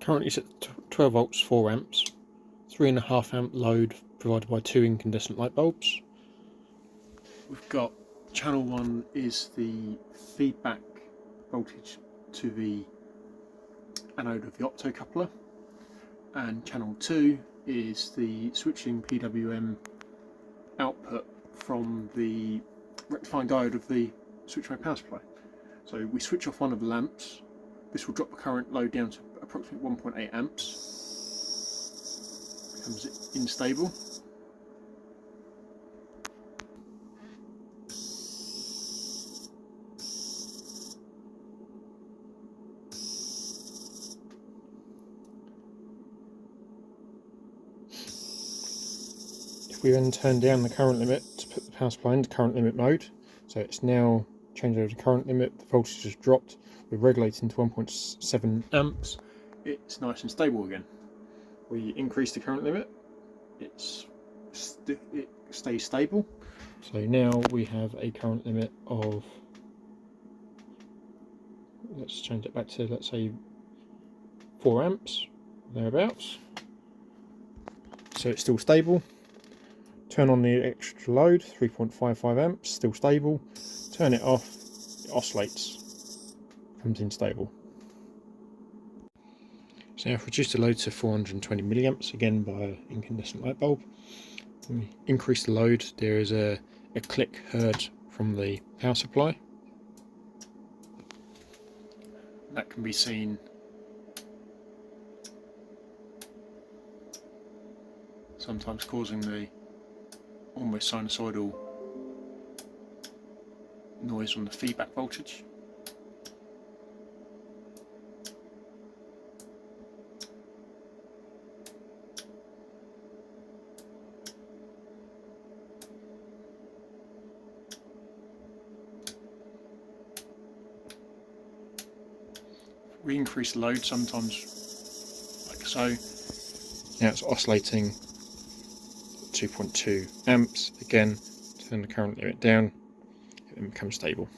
currently set to 12 volts, 4 amps, 3.5 amp load provided by 2 incandescent light bulbs. We've got channel 1 is the feedback voltage to the anode of the optocoupler, and channel 2 is the switching PWM output from the rectifying diode of the switch mode power supply. So we switch off one of the lamps. This will drop the current load down to approximately 1.8 amps. Becomes unstable. If we then turn down the current limit to put the power supply into current limit mode, so it's now changed over to current limit, the voltage has dropped, we're regulating to 1.7 amps, it's nice and stable again. We increase the current limit, it stays stable. So now we have a current limit of, let's change it back to, let's say, 4 amps, thereabouts. So it's still stable. Turn on the extra load, 3.55 amps, still stable. Turn it off, it oscillates, becomes unstable. So now I've reduced the load to 420 milliamps, again by an incandescent light bulb. When we increase the load, there is a click heard from the power supply. That can be seen sometimes causing the almost sinusoidal noise on the feedback voltage. We increase the load sometimes like so. Now it's oscillating 2.2 amps. Again, turn the current limit down, it becomes stable.